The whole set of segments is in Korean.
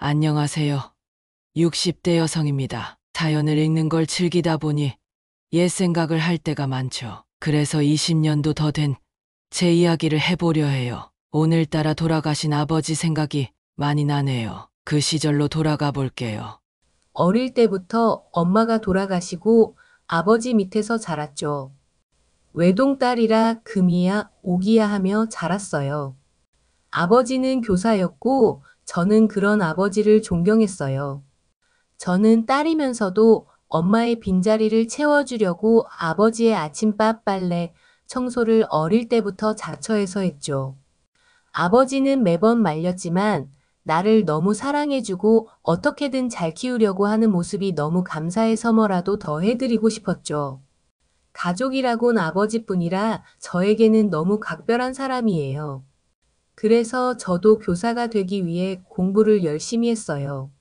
안녕하세요. 60대 여성입니다. 사연을 읽는 걸 즐기다 보니 옛 생각을 할 때가 많죠. 그래서 20년도 더 된 제 이야기를 해보려 해요. 오늘따라 돌아가신 아버지 생각이 많이 나네요. 그 시절로 돌아가 볼게요. 어릴 때부터 엄마가 돌아가시고 아버지 밑에서 자랐죠. 외동딸이라 금이야 오기야 하며 자랐어요. 아버지는 교사였고 저는 그런 아버지를 존경했어요. 저는 딸이면서도 엄마의 빈자리를 채워주려고 아버지의 아침밥 빨래, 청소를 어릴 때부터 자처해서 했죠. 아버지는 매번 말렸지만 나를 너무 사랑해주고 어떻게든 잘 키우려고 하는 모습이 너무 감사해서 뭐라도 더 해드리고 싶었죠. 가족이라곤 아버지뿐이라 저에게는 너무 각별한 사람이에요. 그래서 저도 교사가 되기 위해 공부를 열심히 했어요.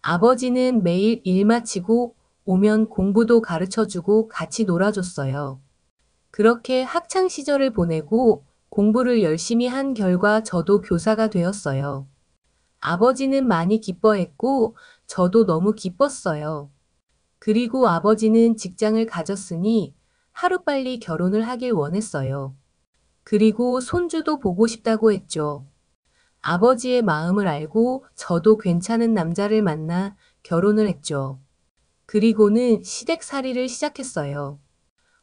아버지는 매일 일 마치고 오면 공부도 가르쳐주고 같이 놀아줬어요. 그렇게 학창 시절을 보내고 공부를 열심히 한 결과 저도 교사가 되었어요. 아버지는 많이 기뻐했고 저도 너무 기뻤어요. 그리고 아버지는 직장을 가졌으니 하루빨리 결혼을 하길 원했어요. 그리고 손주도 보고 싶다고 했죠. 아버지의 마음을 알고 저도 괜찮은 남자를 만나 결혼을 했죠. 그리고는 시댁살이를 시작했어요.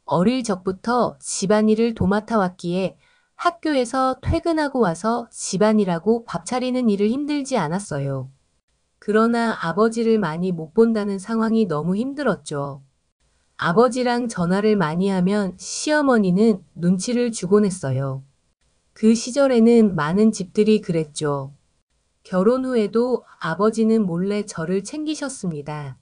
어릴 적부터 집안일을 도맡아 왔기에 학교에서 퇴근하고 와서 집안일하고 밥 차리는 일을 힘들지 않았어요. 그러나 아버지를 많이 못 본다는 상황이 너무 힘들었죠. 아버지랑 전화를 많이 하면 시어머니는 눈치를 주곤 했어요. 그 시절에는 많은 집들이 그랬죠. 결혼 후에도 아버지는 몰래 저를 챙기셨습니다.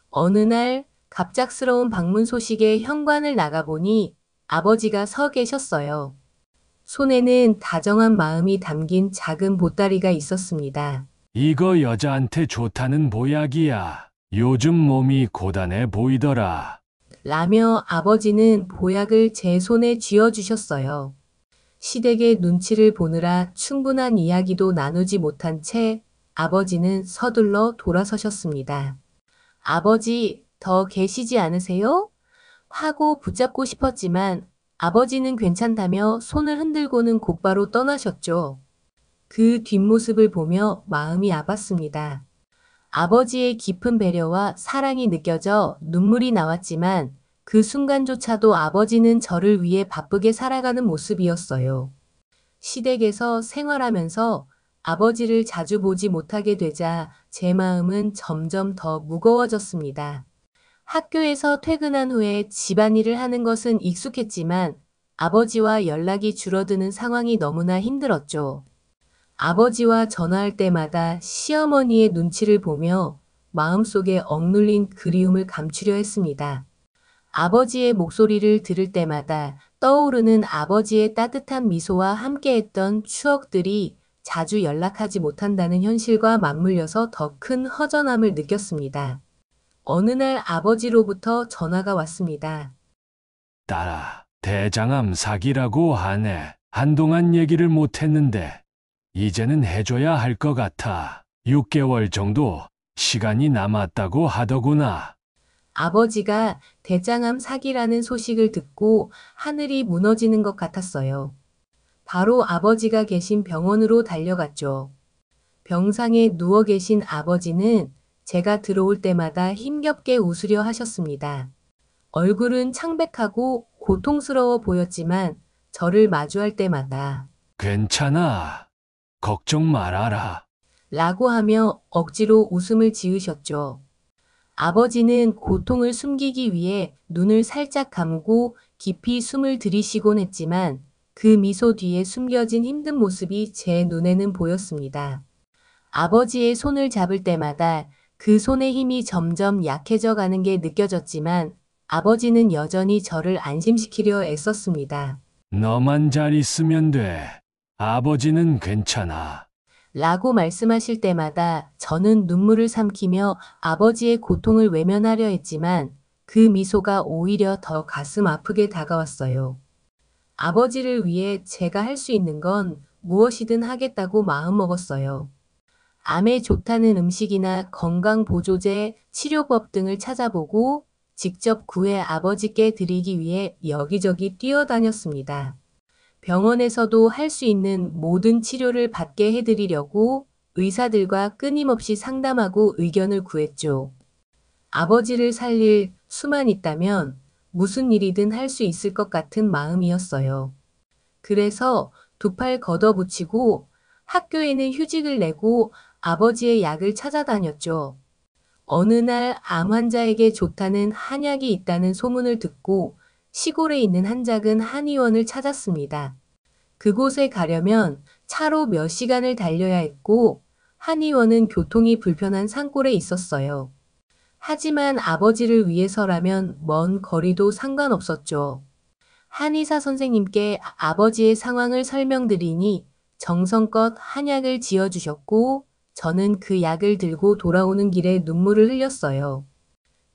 어느 날 갑작스러운 방문 소식에 현관을 나가보니 아버지가 서 계셨어요. 손에는 다정한 마음이 담긴 작은 보따리가 있었습니다. 이거 여자한테 좋다는 보약이야. 요즘 몸이 고단해 보이더라. 라며 아버지는 보약을 제 손에 쥐어주셨어요. 시댁의 눈치를 보느라 충분한 이야기도 나누지 못한 채 아버지는 서둘러 돌아서셨습니다. 아버지, 더 계시지 않으세요? 하고 붙잡고 싶었지만 아버지는 괜찮다며 손을 흔들고는 곧바로 떠나셨죠. 그 뒷모습을 보며 마음이 아팠습니다. 아버지의 깊은 배려와 사랑이 느껴져 눈물이 나왔지만 그 순간조차도 아버지는 저를 위해 바쁘게 살아가는 모습이었어요. 시댁에서 생활하면서 아버지를 자주 보지 못하게 되자 제 마음은 점점 더 무거워졌습니다. 학교에서 퇴근한 후에 집안일을 하는 것은 익숙했지만 아버지와 연락이 줄어드는 상황이 너무나 힘들었죠. 아버지와 전화할 때마다 시어머니의 눈치를 보며 마음속에 억눌린 그리움을 감추려 했습니다. 아버지의 목소리를 들을 때마다 떠오르는 아버지의 따뜻한 미소와 함께했던 추억들이 자주 연락하지 못한다는 현실과 맞물려서 더 큰 허전함을 느꼈습니다. 어느 날 아버지로부터 전화가 왔습니다. 딸아, 대장암 사기라고 하네. 한동안 얘기를 못했는데 이제는 해줘야 할 것 같아. 6개월 정도 시간이 남았다고 하더구나. 아버지가 대장암 사기라는 소식을 듣고 하늘이 무너지는 것 같았어요. 바로 아버지가 계신 병원으로 달려갔죠. 병상에 누워 계신 아버지는 제가 들어올 때마다 힘겹게 웃으려 하셨습니다. 얼굴은 창백하고 고통스러워 보였지만 저를 마주할 때마다 괜찮아. 걱정 말아라. 라고 하며 억지로 웃음을 지으셨죠. 아버지는 고통을 숨기기 위해 눈을 살짝 감고 깊이 숨을 들이쉬곤 했지만 그 미소 뒤에 숨겨진 힘든 모습이 제 눈에는 보였습니다. 아버지의 손을 잡을 때마다 그 손의 힘이 점점 약해져 가는 게 느껴졌지만 아버지는 여전히 저를 안심시키려 애썼습니다. 너만 잘 있으면 돼. 아버지는 괜찮아. 라고 말씀하실 때마다 저는 눈물을 삼키며 아버지의 고통을 외면하려 했지만 그 미소가 오히려 더 가슴 아프게 다가왔어요. 아버지를 위해 제가 할 수 있는 건 무엇이든 하겠다고 마음먹었어요. 암에 좋다는 음식이나 건강보조제, 치료법 등을 찾아보고 직접 구해 아버지께 드리기 위해 여기저기 뛰어다녔습니다. 병원에서도 할 수 있는 모든 치료를 받게 해드리려고 의사들과 끊임없이 상담하고 의견을 구했죠. 아버지를 살릴 수만 있다면 무슨 일이든 할 수 있을 것 같은 마음이었어요. 그래서 두 팔 걷어붙이고 학교에는 휴직을 내고 아버지의 약을 찾아다녔죠. 어느 날 암 환자에게 좋다는 한약이 있다는 소문을 듣고 시골에 있는 한 작은 한의원을 찾았습니다. 그곳에 가려면 차로 몇 시간을 달려야 했고 한의원은 교통이 불편한 산골에 있었어요. 하지만 아버지를 위해서라면 먼 거리도 상관없었죠. 한의사 선생님께 아버지의 상황을 설명드리니 정성껏 한약을 지어주셨고 저는 그 약을 들고 돌아오는 길에 눈물을 흘렸어요.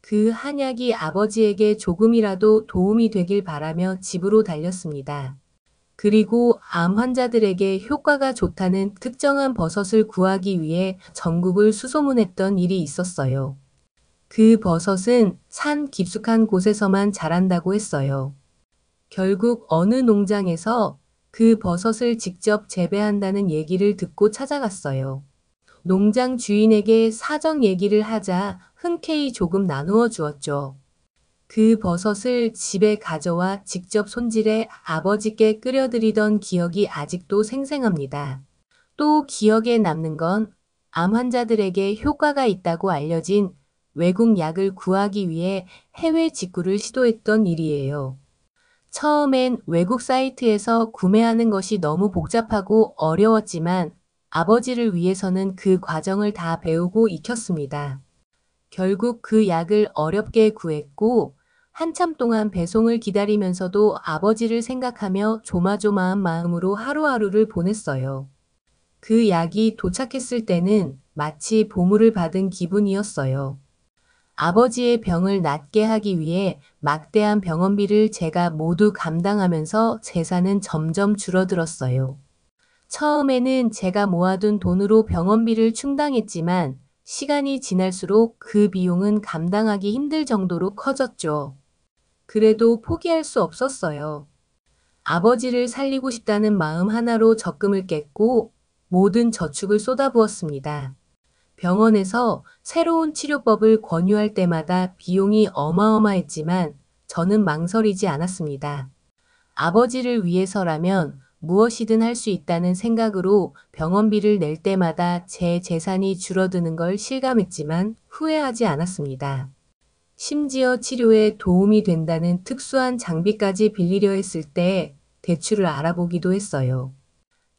그 한약이 아버지에게 조금이라도 도움이 되길 바라며 집으로 달렸습니다. 그리고 암 환자들에게 효과가 좋다는 특정한 버섯을 구하기 위해 전국을 수소문했던 일이 있었어요. 그 버섯은 산 깊숙한 곳에서만 자란다고 했어요. 결국 어느 농장에서 그 버섯을 직접 재배한다는 얘기를 듣고 찾아갔어요. 농장 주인에게 사정 얘기를 하자 흔쾌히 조금 나누어 주었죠. 그 버섯을 집에 가져와 직접 손질해 아버지께 끓여드리던 기억이 아직도 생생합니다. 또 기억에 남는 건 암 환자들에게 효과가 있다고 알려진 외국 약을 구하기 위해 해외 직구를 시도했던 일이에요. 처음엔 외국 사이트에서 구매하는 것이 너무 복잡하고 어려웠지만 아버지를 위해서는 그 과정을 다 배우고 익혔습니다. 결국 그 약을 어렵게 구했고 한참 동안 배송을 기다리면서도 아버지를 생각하며 조마조마한 마음으로 하루하루를 보냈어요. 그 약이 도착했을 때는 마치 보물을 받은 기분이었어요. 아버지의 병을 낫게 하기 위해 막대한 병원비를 제가 모두 감당하면서 재산은 점점 줄어들었어요. 처음에는 제가 모아둔 돈으로 병원비를 충당했지만 시간이 지날수록 그 비용은 감당하기 힘들 정도로 커졌죠. 그래도 포기할 수 없었어요. 아버지를 살리고 싶다는 마음 하나로 적금을 깼고 모든 저축을 쏟아부었습니다. 병원에서 새로운 치료법을 권유할 때마다 비용이 어마어마했지만 저는 망설이지 않았습니다. 아버지를 위해서라면 무엇이든 할 수 있다는 생각으로 병원비를 낼 때마다 제 재산이 줄어드는 걸 실감했지만 후회하지 않았습니다. 심지어 치료에 도움이 된다는 특수한 장비까지 빌리려 했을 때 대출을 알아보기도 했어요.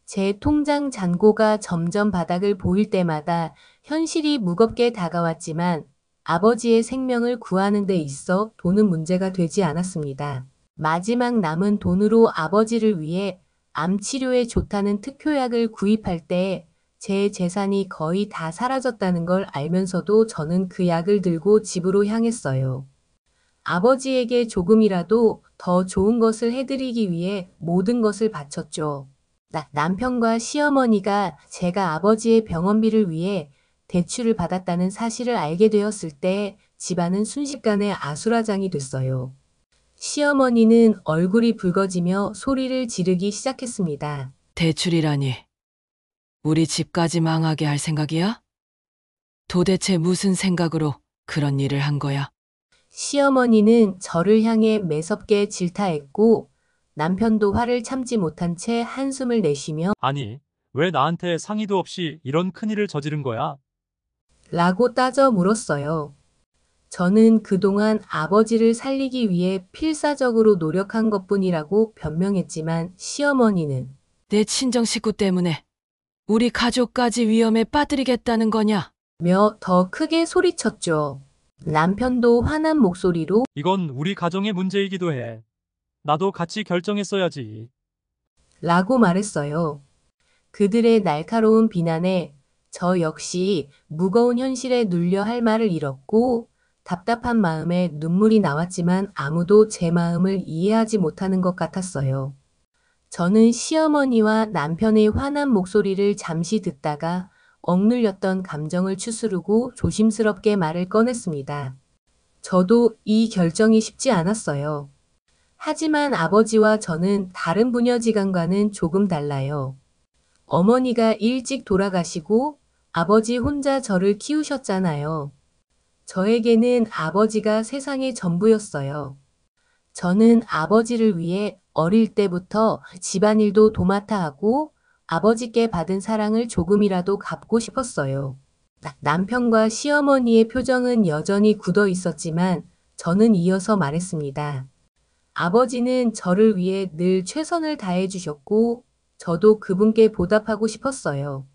제 통장 잔고가 점점 바닥을 보일 때마다 현실이 무겁게 다가왔지만 아버지의 생명을 구하는 데 있어 돈은 문제가 되지 않았습니다. 마지막 남은 돈으로 아버지를 위해 암 치료에 좋다는 특효약을 구입할 때 제 재산이 거의 다 사라졌다는 걸 알면서도 저는 그 약을 들고 집으로 향했어요. 아버지에게 조금이라도 더 좋은 것을 해드리기 위해 모든 것을 바쳤죠. 남편과 시어머니가 제가 아버지의 병원비를 위해 대출을 받았다는 사실을 알게 되었을 때 집안은 순식간에 아수라장이 됐어요. 시어머니는 얼굴이 붉어지며 소리를 지르기 시작했습니다. 대출이라니. 우리 집까지 망하게 할 생각이야? 도대체 무슨 생각으로 그런 일을 한 거야? 시어머니는 저를 향해 매섭게 질타했고 남편도 화를 참지 못한 채 한숨을 내쉬며 아니, 왜 나한테 상의도 없이 이런 큰일을 저지른 거야? 라고 따져 물었어요. 저는 그동안 아버지를 살리기 위해 필사적으로 노력한 것뿐이라고 변명했지만 시어머니는 내 친정 식구 때문에 우리 가족까지 위험에 빠뜨리겠다는 거냐? 며 더 크게 소리쳤죠. 남편도 화난 목소리로 이건 우리 가정의 문제이기도 해. 나도 같이 결정했어야지. 라고 말했어요. 그들의 날카로운 비난에 저 역시 무거운 현실에 눌려 할 말을 잃었고 답답한 마음에 눈물이 나왔지만 아무도 제 마음을 이해하지 못하는 것 같았어요. 저는 시어머니와 남편의 화난 목소리를 잠시 듣다가 억눌렸던 감정을 추스르고 조심스럽게 말을 꺼냈습니다. 저도 이 결정이 쉽지 않았어요. 하지만 아버지와 저는 다른 부녀지간과는 조금 달라요. 어머니가 일찍 돌아가시고 아버지 혼자 저를 키우셨잖아요. 저에게는 아버지가 세상의 전부였어요. 저는 아버지를 위해 어릴 때부터 집안일도 도맡아 하고 아버지께 받은 사랑을 조금이라도 갚고 싶었어요. 남편과 시어머니의 표정은 여전히 굳어 있었지만 저는 이어서 말했습니다. 아버지는 저를 위해 늘 최선을 다해 주셨고 저도 그분께 보답하고 싶었어요.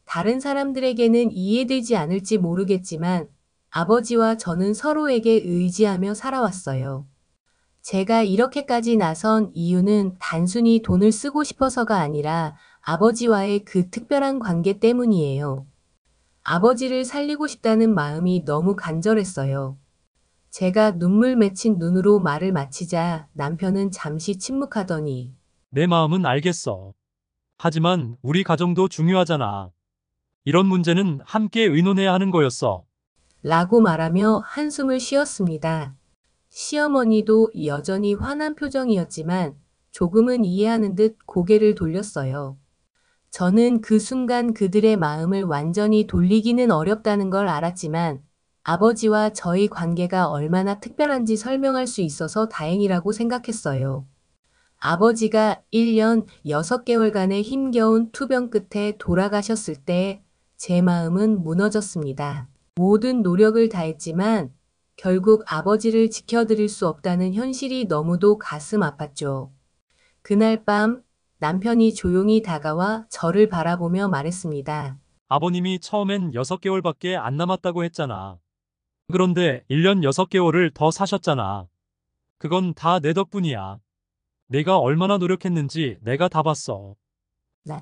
다른 사람들에게는 이해되지 않을지 모르겠지만 아버지와 저는 서로에게 의지하며 살아왔어요. 제가 이렇게까지 나선 이유는 단순히 돈을 쓰고 싶어서가 아니라 아버지와의 그 특별한 관계 때문이에요. 아버지를 살리고 싶다는 마음이 너무 간절했어요. 제가 눈물 맺힌 눈으로 말을 마치자 남편은 잠시 침묵하더니 내 마음은 알겠어. 하지만 우리 가정도 중요하잖아. 이런 문제는 함께 의논해야 하는 거였어. 라고 말하며 한숨을 쉬었습니다. 시어머니도 여전히 화난 표정이었지만 조금은 이해하는 듯 고개를 돌렸어요. 저는 그 순간 그들의 마음을 완전히 돌리기는 어렵다는 걸 알았지만 아버지와 저희 관계가 얼마나 특별한지 설명할 수 있어서 다행이라고 생각했어요. 아버지가 1년 6개월간의 힘겨운 투병 끝에 돌아가셨을 때 제 마음은 무너졌습니다. 모든 노력을 다했지만 결국 아버지를 지켜드릴 수 없다는 현실이 너무도 가슴 아팠죠. 그날 밤 남편이 조용히 다가와 저를 바라보며 말했습니다. 아버님이 처음엔 6개월밖에 안 남았다고 했잖아. 그런데 1년 6개월을 더 사셨잖아. 그건 다 내 덕분이야. 내가 얼마나 노력했는지 내가 다 봤어.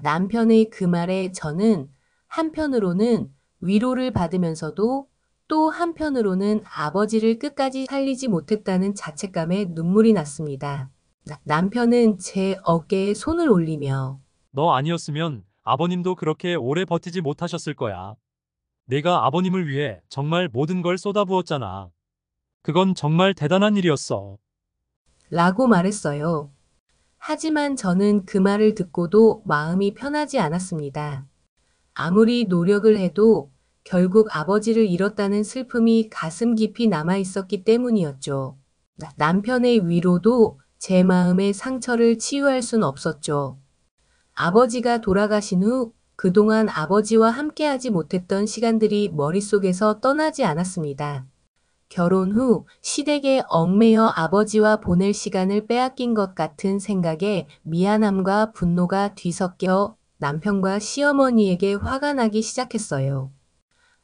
남편의 그 말에 저는 한편으로는 위로를 받으면서도 또 한편으로는 아버지를 끝까지 살리지 못했다는 자책감에 눈물이 났습니다. 남편은 제 어깨에 손을 올리며 너 아니었으면 아버님도 그렇게 오래 버티지 못하셨을 거야. 내가 아버님을 위해 정말 모든 걸 쏟아부었잖아. 그건 정말 대단한 일이었어. 라고 말했어요. 하지만 저는 그 말을 듣고도 마음이 편하지 않았습니다. 아무리 노력을 해도 결국 아버지를 잃었다는 슬픔이 가슴 깊이 남아 있었기 때문이었죠. 남편의 위로도 제 마음의 상처를 치유할 순 없었죠. 아버지가 돌아가신 후 그동안 아버지와 함께하지 못했던 시간들이 머릿속에서 떠나지 않았습니다. 결혼 후 시댁에 얽매여 아버지와 보낼 시간을 빼앗긴 것 같은 생각에 미안함과 분노가 뒤섞여 남편과 시어머니에게 화가 나기 시작했어요.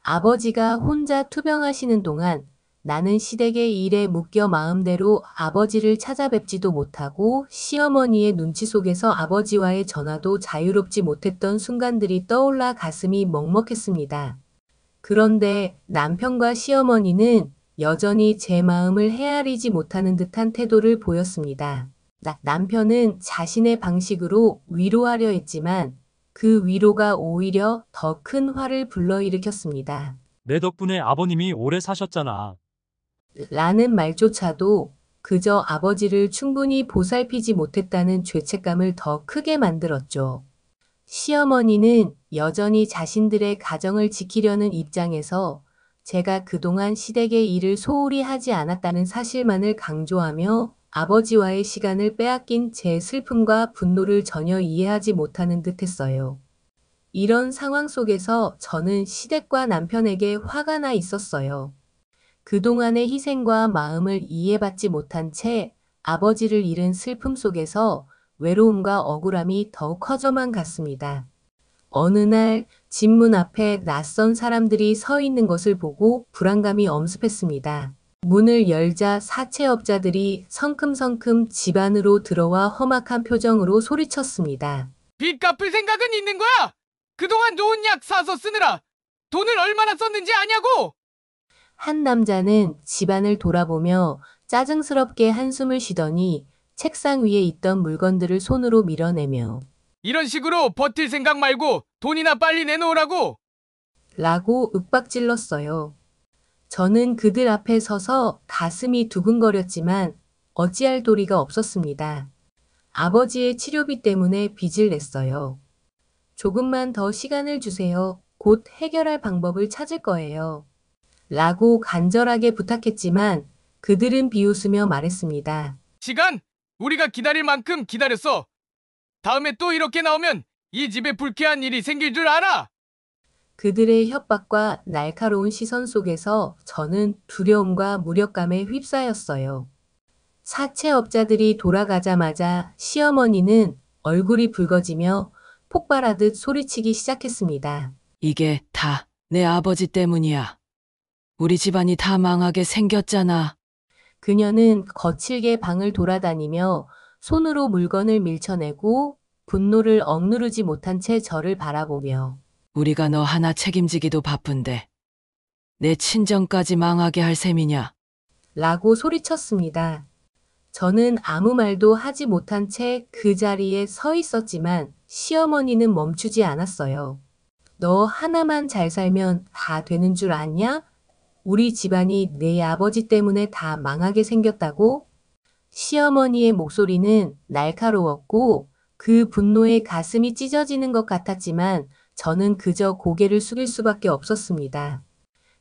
아버지가 혼자 투병하시는 동안 나는 시댁의 일에 묶여 마음대로 아버지를 찾아뵙지도 못하고 시어머니의 눈치 속에서 아버지와의 전화도 자유롭지 못했던 순간들이 떠올라 가슴이 먹먹했습니다. 그런데 남편과 시어머니는 여전히 제 마음을 헤아리지 못하는 듯한 태도를 보였습니다. 남편은 자신의 방식으로 위로하려 했지만 그 위로가 오히려 더 큰 화를 불러일으켰습니다. 내 덕분에 아버님이 오래 사셨잖아. 라는 말조차도 그저 아버지를 충분히 보살피지 못했다는 죄책감을 더 크게 만들었죠. 시어머니는 여전히 자신들의 가정을 지키려는 입장에서 제가 그동안 시댁의 일을 소홀히 하지 않았다는 사실만을 강조하며 아버지와의 시간을 빼앗긴 제 슬픔과 분노를 전혀 이해하지 못하는 듯했어요. 이런 상황 속에서 저는 시댁과 남편에게 화가 나 있었어요. 그동안의 희생과 마음을 이해받지 못한 채 아버지를 잃은 슬픔 속에서 외로움과 억울함이 더욱 커져만 갔습니다. 어느 날 집 문 앞에 낯선 사람들이 서 있는 것을 보고 불안감이 엄습했습니다. 문을 열자 사채업자들이 성큼성큼 집 안으로 들어와 험악한 표정으로 소리쳤습니다. 빚 갚을 생각은 있는 거야? 그동안 좋은 약 사서 쓰느라 돈을 얼마나 썼는지 아냐고? 한 남자는 집안을 돌아보며 짜증스럽게 한숨을 쉬더니 책상 위에 있던 물건들을 손으로 밀어내며 이런 식으로 버틸 생각 말고 돈이나 빨리 내놓으라고. 라고 윽박질렀어요. 저는 그들 앞에 서서 가슴이 두근거렸지만 어찌할 도리가 없었습니다. 아버지의 치료비 때문에 빚을 냈어요. 조금만 더 시간을 주세요. 곧 해결할 방법을 찾을 거예요. 라고 간절하게 부탁했지만 그들은 비웃으며 말했습니다. 시간? 우리가 기다릴 만큼 기다렸어. 다음에 또 이렇게 나오면 이 집에 불쾌한 일이 생길 줄 알아. 그들의 협박과 날카로운 시선 속에서 저는 두려움과 무력감에 휩싸였어요. 사채업자들이 돌아가자마자 시어머니는 얼굴이 붉어지며 폭발하듯 소리치기 시작했습니다. 이게 다 내 아버지 때문이야. 우리 집안이 다 망하게 생겼잖아. 그녀는 거칠게 방을 돌아다니며 손으로 물건을 밀쳐내고 분노를 억누르지 못한 채 저를 바라보며 우리가 너 하나 책임지기도 바쁜데 내 친정까지 망하게 할 셈이냐? 라고 소리쳤습니다. 저는 아무 말도 하지 못한 채 그 자리에 서 있었지만 시어머니는 멈추지 않았어요. 너 하나만 잘 살면 다 되는 줄 아냐? 우리 집안이 내 아버지 때문에 다 망하게 생겼다고? 시어머니의 목소리는 날카로웠고 그 분노에 가슴이 찢어지는 것 같았지만 저는 그저 고개를 숙일 수밖에 없었습니다.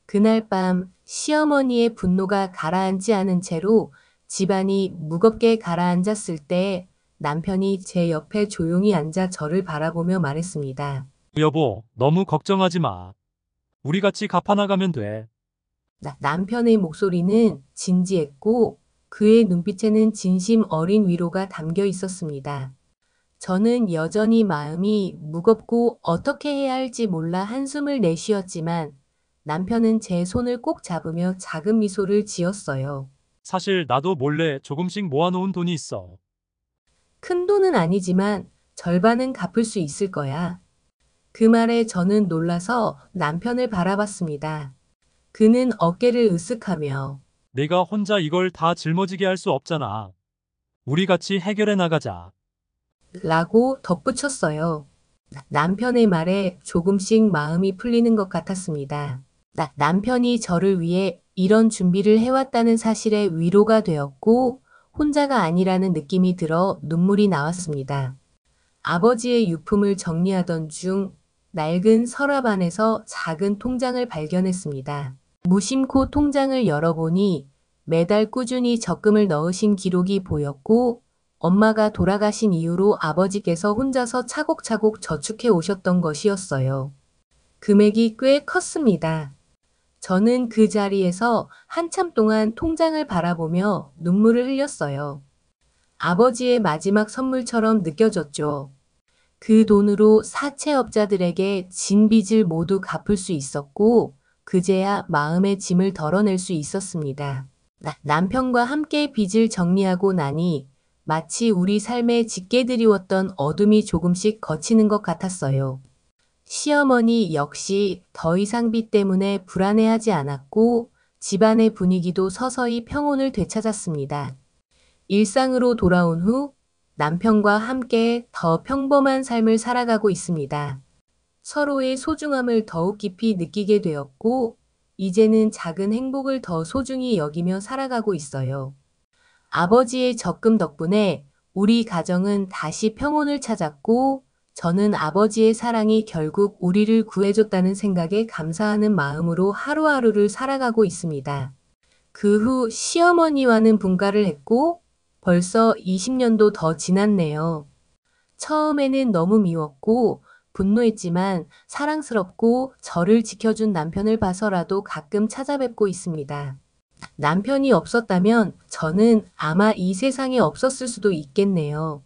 그날 밤 시어머니의 분노가 가라앉지 않은 채로 집안이 무겁게 가라앉았을 때 남편이 제 옆에 조용히 앉아 저를 바라보며 말했습니다. 여보, 너무 걱정하지 마. 우리 같이 갚아나가면 돼. 남편의 목소리는 진지했고 그의 눈빛에는 진심 어린 위로가 담겨 있었습니다. 저는 여전히 마음이 무겁고 어떻게 해야 할지 몰라 한숨을 내쉬었지만 남편은 제 손을 꼭 잡으며 작은 미소를 지었어요. 사실 나도 몰래 조금씩 모아놓은 돈이 있어. 큰 돈은 아니지만 절반은 갚을 수 있을 거야. 그 말에 저는 놀라서 남편을 바라봤습니다. 그는 어깨를 으쓱하며 내가 혼자 이걸 다 짊어지게 할 수 없잖아. 우리 같이 해결해 나가자. 라고 덧붙였어요. 남편의 말에 조금씩 마음이 풀리는 것 같았습니다. 남편이 저를 위해 이런 준비를 해왔다는 사실에 위로가 되었고 혼자가 아니라는 느낌이 들어 눈물이 나왔습니다. 아버지의 유품을 정리하던 중 낡은 서랍 안에서 작은 통장을 발견했습니다. 무심코 통장을 열어보니 매달 꾸준히 적금을 넣으신 기록이 보였고 엄마가 돌아가신 이후로 아버지께서 혼자서 차곡차곡 저축해 오셨던 것이었어요. 금액이 꽤 컸습니다. 저는 그 자리에서 한참 동안 통장을 바라보며 눈물을 흘렸어요. 아버지의 마지막 선물처럼 느껴졌죠. 그 돈으로 사채업자들에게 진 빚을 모두 갚을 수 있었고 그제야 마음의 짐을 덜어낼 수 있었습니다. 남편과 함께 빚을 정리하고 나니 마치 우리 삶에 짙게 드리웠던 어둠이 조금씩 걷히는 것 같았어요. 시어머니 역시 더 이상 빚 때문에 불안해하지 않았고 집안의 분위기도 서서히 평온을 되찾았습니다. 일상으로 돌아온 후 남편과 함께 더 평범한 삶을 살아가고 있습니다. 서로의 소중함을 더욱 깊이 느끼게 되었고 이제는 작은 행복을 더 소중히 여기며 살아가고 있어요. 아버지의 적금 덕분에 우리 가정은 다시 평온을 찾았고 저는 아버지의 사랑이 결국 우리를 구해줬다는 생각에 감사하는 마음으로 하루하루를 살아가고 있습니다. 그 후 시어머니와는 분가를 했고 벌써 20년도 더 지났네요. 처음에는 너무 미웠고 분노했지만 사랑스럽고 저를 지켜준 남편을 봐서라도 가끔 찾아뵙고 있습니다. 남편이 없었다면 저는 아마 이 세상에 없었을 수도 있겠네요.